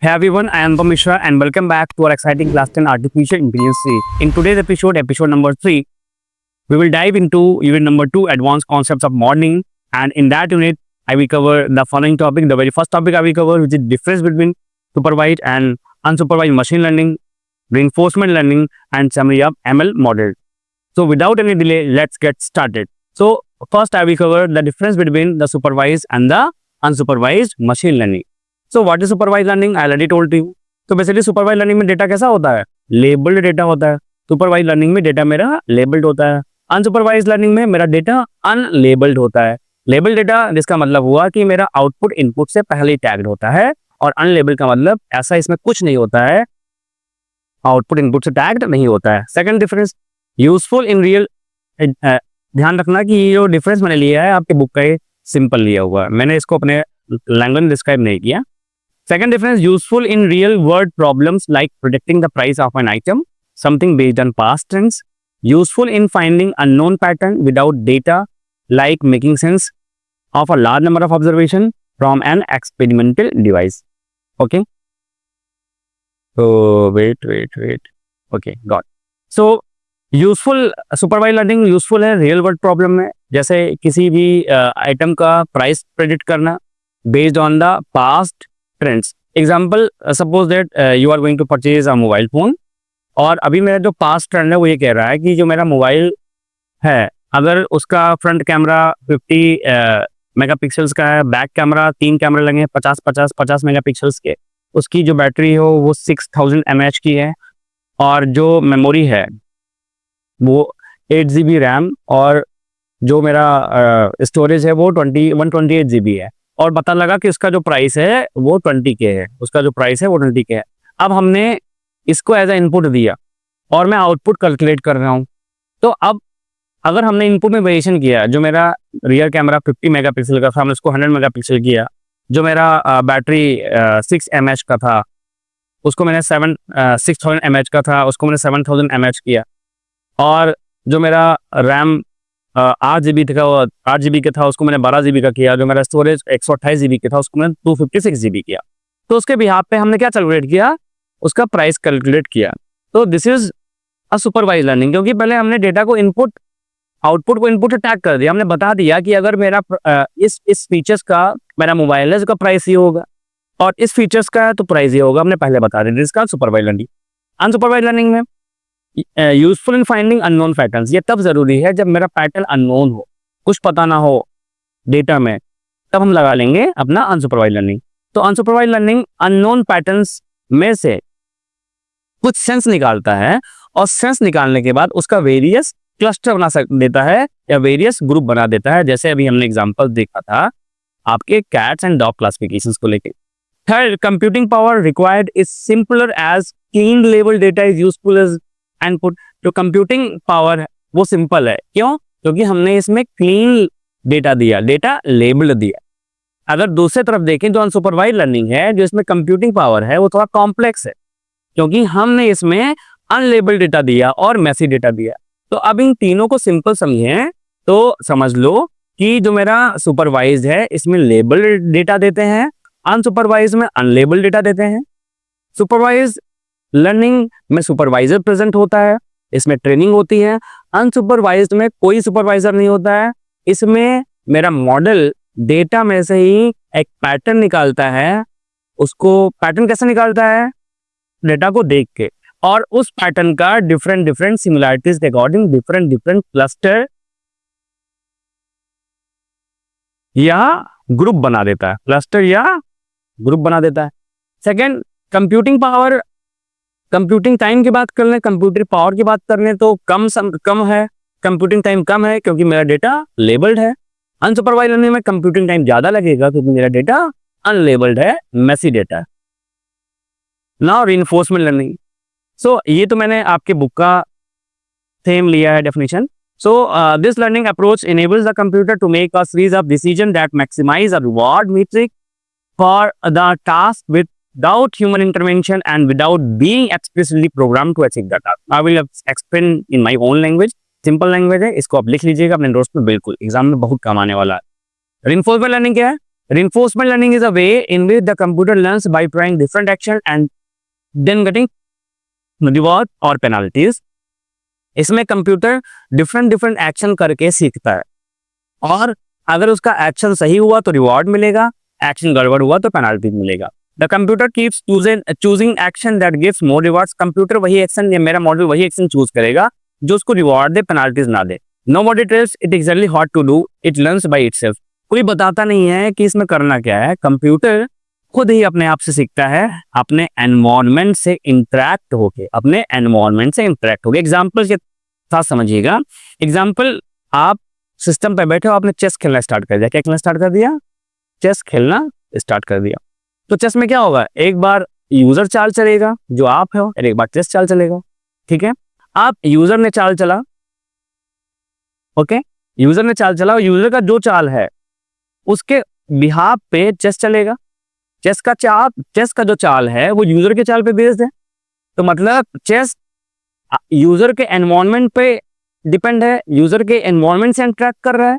Hey everyone, I am Pamishra and welcome back to our exciting class 10 Artificial Intelligence series. In today's episode number 3, we will dive into unit number 2, Advanced Concepts of Modeling. And in that unit, I will cover the following topic. The very first topic I will cover, which is difference between supervised and unsupervised machine learning, reinforcement learning, and summary of ML model. So without any delay, let's get started. So first I will cover the difference between the supervised and the unsupervised machine learning. So what is supervised learning? I already told you. तो basically supervise learning में data कैसा होता है? Labelled data होता है. Supervise learning में data मेरा labelled होता है. अनसुपरवाइज लर्निंग में मेरा डेटा अनलेबल्ड होता है. लेबल डेटा जिसका मतलब हुआ कि मेरा आउटपुट इनपुट से पहले ही टैग्ड होता है, और अनलेबल का मतलब ऐसा इसमें कुछ नहीं होता है, आउटपुट इनपुट से टैग्ड नहीं होता है. Second difference, useful in real. ध्यान रखना कि ये जो डिफरेंस मैंने लिया है आपके बुक का ये सिंपल लिया हुआ है, मैंने इसको अपने लैंग्वेज में डिस्क्राइब नहीं किया. Second difference, useful in real world problems like predicting the price of an item, something based on past trends. Useful in finding unknown pattern without data, like making sense of a large number of observation from an experimental device. Okay. So wait. Okay, got. So useful supervise learning useful है real world problem में, जैसे किसी भी item का price predict करना based on the past trends. Example, suppose that you are going to purchase a mobile phone, और अभी मेरा जो पास्ट ट्रेंड है वो ये कह रहा है कि जो मेरा मोबाइल है, अगर उसका फ्रंट कैमरा 50 मेगापिक्सल्स का है, बैक कैमरा 3 कैमरे लगे हैं 50 मेगापिक्सल्स के, उसकी जो बैटरी हो वो 6000 mAh की है, और जो मेमोरी है वो 8 GB रैम, और जो मेरा स्टोरेज है वो 128 GB है, और पता लगा कि उसका जो प्राइस है वो 20K है, उसका जो प्राइस है वो 20K है. अब हमने इसको एज ए इनपुट दिया और मैं आउटपुट कैलकुलेट कर रहा हूँ. तो अब अगर हमने इनपुट में वेरिएशन किया, जो मेरा रियर कैमरा 50 मेगापिक्सल का था हमने उसको 100 मेगापिक्सल किया, जो मेरा बैटरी 6 mAh का था उसको मैंने 6000 mAh का था उसको मैंने 7000 mAh किया, और जो मेरा रैम 8 GB का था उसको मैंने 12 GB का किया, जो मेरा स्टोरेज 128 GB का था उसको मैंने 256 GB किया. तो उसके बिहाफ पे हमने क्या कैलकुलेट किया? उसका प्राइस कैलकुलेट किया. तो this is a supervise learning, क्योंकि पहले हमने डेटा को आउटपुट को इनपुट से टैग कर दिया. हमने बता दिया कि अगर मेरा इस फीचर्स का मेरा मोबाइल है, इसका प्राइस ये होगा, और इस फीचर्स का है तो प्राइस ये होगा, हमने पहले बता दिया. इसका सुपरवाइज लर्निंग. अनसुपरवाइज लर्निंग में useful in finding unknown patterns. ये तब जरूरी है जब मेरा पैटर्न अननोन हो, कुछ पता ना हो डेटा में, तब हम लगा लेंगे अपना अनसुपरवाइज लर्निंग. तो अनसुपरवाइज लर्निंग अननोन पैटर्न्स में से कुछ सेंस निकालता है, और सेंस निकालने के बाद उसका वेरियस क्लस्टर बना देता है या वेरियस ग्रुप बना देता है, जैसे अभी हमने एग्जांपल देखा था आपके कैट्स एंड डॉग क्लासिफिकेशंस को लेकर. Third, computing power required is simpler as clean label data is useful as input. जो कंप्यूटिंग पावर है वो सिंपल है, क्यों? क्योंकि हमने इसमें क्लीन डेटा दिया, डेटा लेबल्ड दिया. अगर दूसरे तरफ देखें जो अनसुपरवाइज लर्निंग है, जो इसमें कंप्यूटिंग पावर है वो थोड़ा कॉम्प्लेक्स है, क्योंकि हमने इसमें अनलेबल्ड डेटा दिया और मैसी डेटा दिया. तो अब इन तीनों को सिंपल समझें तो समझ लो कि जो मेरा सुपरवाइज है इसमें लेबल्ड डेटा देते हैं, अनसुपरवाइज में अनलेबल्ड डेटा देते हैं. सुपरवाइज लर्निंग में सुपरवाइजर प्रेजेंट होता है, इसमें ट्रेनिंग होती है. अनसुपरवाइज्ड में कोई सुपरवाइजर नहीं होता है, इसमें मेरा मॉडल डेटा में से ही एक पैटर्न निकालता है. उसको पैटर्न कैसे निकालता है? डेटा को देख के, और उस पैटर्न का डिफरेंट सिमिलरिटीज के अकॉर्डिंग डिफरेंट क्लस्टर या ग्रुप बना देता है, क्लस्टर या ग्रुप बना देता है. Second, computing power. Computing time की बात कर लें, कंप्यूटर पावर की बात कर लें तो कम है, कंप्यूटिंग टाइम कम है क्योंकि मेरा डेटा लेबल्ड है. अनसुपरवाइज लर्निंग में कंप्यूटिंग टाइम ज्यादा लगेगा क्योंकि मेरा डेटा अनलेबल्ड है, मेसी डेटा है. Now reinforcement learning. सो ये तो मैंने आपके बुक का थीम लिया है definition. So this learning approach enables the computer to make a series of decisions that maximize a reward metric for the task without human intervention and without being explicitly programmed to achieve the task. I will explain in my own language. Simple language है, इसको आप लिख लीजिएगा अपने notes में, बिल्कुल exam में बहुत काम आने वाला है. रिइंफोर्समेंट लर्निंग क्या है? Reinforcement learning is a way in which the computer learns by trying different action and then getting reward or penalties. इसमें कंप्यूटर डिफरेंट डिफरेंट एक्शन करके सीखता है और अगर उसका एक्शन सही हुआ तो रिवॉर्ड मिलेगा, एक्शन गड़बड़ हुआ तो पेनाल्टी मिलेगा. The computer keeps choosing action that gives more rewards. Computer वही एक्शन या मेरा मॉडल वही एक्शन चूज करेगा जो उसको रिवॉर्ड दे, पेनाल्टीज ना दे. Nobody tells it exactly what to do. It learns by itself. कोई बताता नहीं है कि इसमें करना क्या है. कंप्यूटर खुद ही अपने आप से सीखता है, अपने एनवायरनमेंट से इंटरेक्ट होके. एग्जाम्पल के साथ समझिएगा. एग्जाम्पल, आप सिस्टम पे बैठे हो, आपने चेस खेलना स्टार्ट कर दिया. क्या खेलना स्टार्ट कर दिया? चेस खेलना स्टार्ट कर दिया. तो चेस में क्या होगा? एक बार यूजर चाल चलेगा जो आप हो, और एक बार चेस चाल चलेगा. ठीक है, आप यूजर ने चाल चला, ओके, यूजर ने चाल चला और यूजर का जो चाल है उसके बिहाफ पे चेस चलेगा. चेस का जो चाल है वो यूजर के चाल पे बेस्ड है. तो मतलब चेस यूजर के एनवायरनमेंट पे डिपेंड है, यूजर के एनवायरनमेंट से इंटरेक्ट कर रहा है.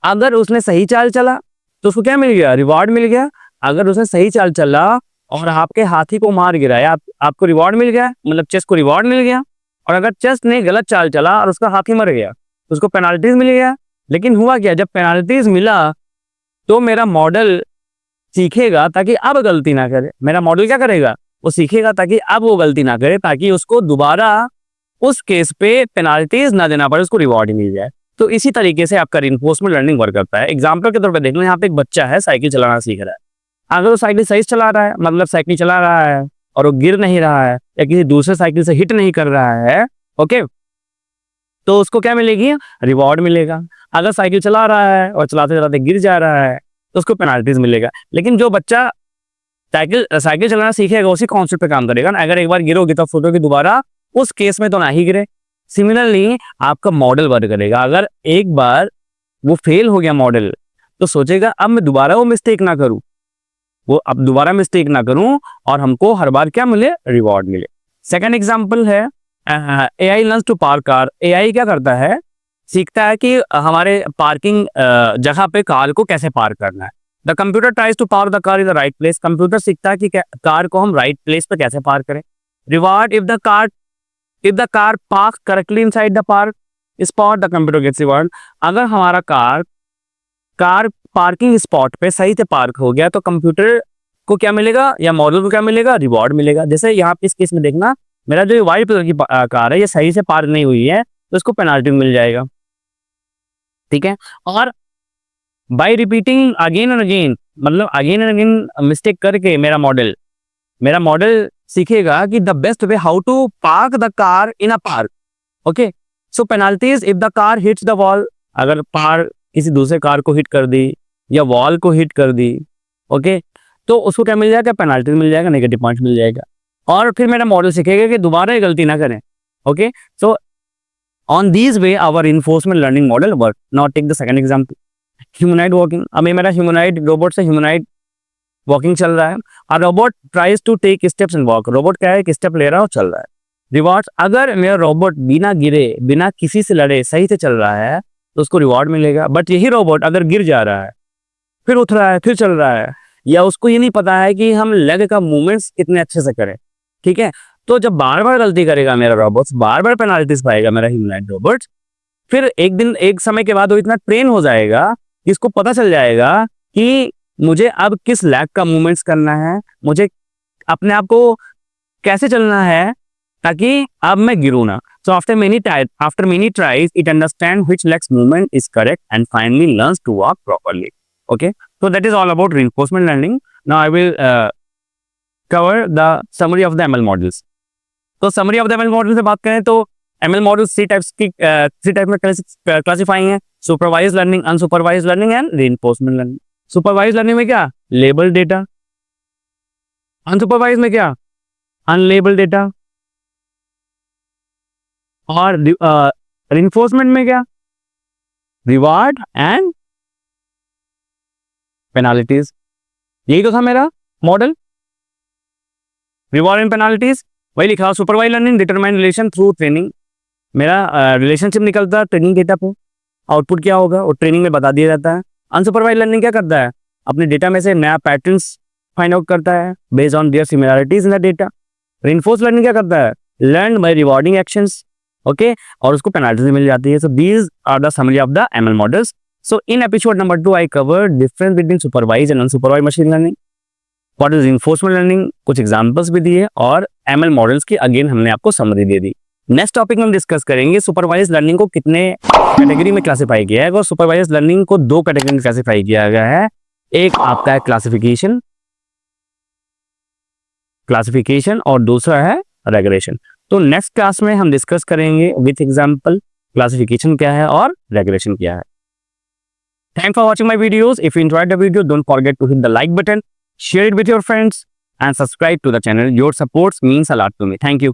अगर उसने सही चाल चला तो उसको क्या मिल गया? रिवॉर्ड मिल गया. अगर उसने सही चाल चला और आपके हाथी को मार गिराया, आपको रिवॉर्ड मिल गया, मतलब चेस को रिवॉर्ड मिल गया. और अगर चेस ने गलत चाल चला और उसका हाथी मर गया तो उसको पेनाल्टीज मिल गया. लेकिन हुआ क्या? जब पेनाल्टीज मिला तो मेरा मॉडल सीखेगा ताकि अब गलती ना करे. मेरा मॉडल क्या करेगा? वो सीखेगा ताकि अब वो गलती ना करे, ताकि उसको दोबारा उस केस पे पेनाल्टीज ना देना पड़े, उसको रिवॉर्ड ही मिल जाए. तो इसी तरीके से आपका रिइंफोर्समेंट लर्निंग वर्क करता है. एग्जाम्पल के तौर पर देख लो, यहाँ पे एक बच्चा है, साइकिल चलाना सीख रहा है. अगर वो साइकिल सही चला रहा है, मतलब साइकिल चला रहा है और वो गिर नहीं रहा है या किसी दूसरे साइकिल से हिट नहीं कर रहा है, ओके, तो उसको क्या मिलेगी? रिवॉर्ड मिलेगा. अगर साइकिल चला रहा है और चलाते चलाते गिर जा रहा है तो उसको पेनाल्टीज मिलेगा. लेकिन जो बच्चा साइकिल चलाना सीखेगा उसी कॉन्सेप्ट पे काम करेगा ना. अगर एक बार गिरोगे तो फुटोगे दोबारा, उस केस में तो ना ही गिरे. सिमिलरली आपका मॉडल वर्क करेगा. अगर एक बार वो फेल हो गया मॉडल तो सोचेगा अब मैं दोबारा वो मिस्टेक ना करूं, और हमको हर बार क्या मिले? रिवॉर्ड मिले. सेकेंड एग्जाम्पल है AI learns to park car. AI क्या करता है? सीखता है कि हमारे पार्किंग जगह पे कार को कैसे पार्क करना है. The computer tries to park the car in the right place. Computer सीखता है कि कार को हम राइट प्लेस पे कैसे पार्क करें. Reward, if the car park correctly inside the park spot, the computer gets reward. अगर हमारा कार पार्किंग स्पॉट पे सही से पार्क हो गया तो कंप्यूटर को क्या मिलेगा या मॉडल को क्या मिलेगा? रिवॉर्ड मिलेगा. जैसे यहाँ पे इस केस में देखना, मेरा जो व्हाइट कलर की कार है ये सही से पार्क नहीं हुई है तो इसको पेनाल्टी मिल जाएगा. ठीक है, और by repeating again and again, मतलब अगेन एंड अगेन मिस्टेक करके मेरा मॉडल सीखेगा कि the best way how to park the car in a park. Okay, so penalties, if the car hits the wall. अगर किसी दूसरे कार को hit कर दी या वॉल को हिट कर दी, ओके, तो उसको क्या मिल जाएगा? पेनाल्टी मिल जाएगा, नेगेटिव पॉइंट मिल जाएगा. और फिर मेरा मॉडल सीखेगा कि दोबारा ये गलती ना करें. Okay, so on this way our reinforcement learning model work. Now take the second example, humanoid walking. अब मेरा रोबोट से ह्यूमनॉइड वॉकिंग चल रहा है. और robot tries to take steps and walk. Robot क्या है? एक स्टेप ले रहा है और चल रहा है. रिवॉर्ड्स, अगर मेरा रोबोट बिना गिरे, बिना किसी से लड़े सही से चल रहा है तो उसको रिवॉर्ड मिलेगा. बट यही रोबोट अगर गिर जा रहा है, फिर उठ रहा है, फिर चल रहा है, या उसको ये नहीं पता है कि हम लेग का मूवमेंट्स कितने अच्छे से करें, ठीक है, तो जब बार बार गलती करेगा मेरा रोबोट, बार बार पेनाल्टीज पाएगा मेरा ह्यूमनॉइड रोबोट. फिर एक समय के बाद वो इतना ट्रेन हो जाएगा कि इसको पता चल जाएगा कि मुझे अब किस लेग का मूवमेंट्स करना है, मुझे अपने आप को कैसे चलना है ताकि अब मैं गिरूं ना. So after many tries, it understands which leg's movement is correct and finally learns to walk properly. Okay, so that is all about reinforcement learning. Now I will cover the summary of the ML models. तो summary of the ML models से बात करें तो ML models three type में classify हैं: supervise learning, unsupervise learning and reinforcement learning. Supervise learning में क्या? Label data. Unsupervised में क्या? Unlabelled data. और रिइंफोर्समेंट में क्या? Reward and penalties. यही तो था मेरा मॉडल, रिवॉर्ड एंड पेनाल्टीज. वही लिखा. Supervise learning determine relation through training. मेरा रिलेशनशिप निकलता है ट्रेनिंग डेटा पे. आउटपुट क्या होगा वो ट्रेनिंग में बता दिया जाता है. अनसुपरवाइज लर्निंग क्या करता है? अपने डेटा में से नया पैटर्न्स फाइंड आउट करता है based on their similarities in the data. Reinforce learning क्या करता है, learn by rewarding actions, okay, और उसको पेनाल्टी मिल जाती है। So these are the summary of the ML models. So in episode number 2 I cover difference between supervise and unsupervise machine learning, what is reinforcement learning, कुछ examples भी दिए और ML models की अगेन हमने आपको समरी दे दी। Next topic में हम डिस्कस करेंगे सुपरवाइज लर्निंग को कितने कैटेगरी में क्लासिफाई किया है। और सुपरवाइज लर्निंग को 2 कैटेगरी में क्लासिफाई किया गया है, एक आपका है क्लासिफिकेशन और दूसरा है रेगुलेशन। तो नेक्स्ट क्लास में हम डिस्कस करेंगे विथ एग्जांपल क्लासिफिकेशन क्या है और रेगुलेशन क्या है। Thanks for watching my videos. If you enjoyed the video, don't forget to hit the like button, share it with your friends and subscribe to the channel. Your support means a lot to me. Thank you.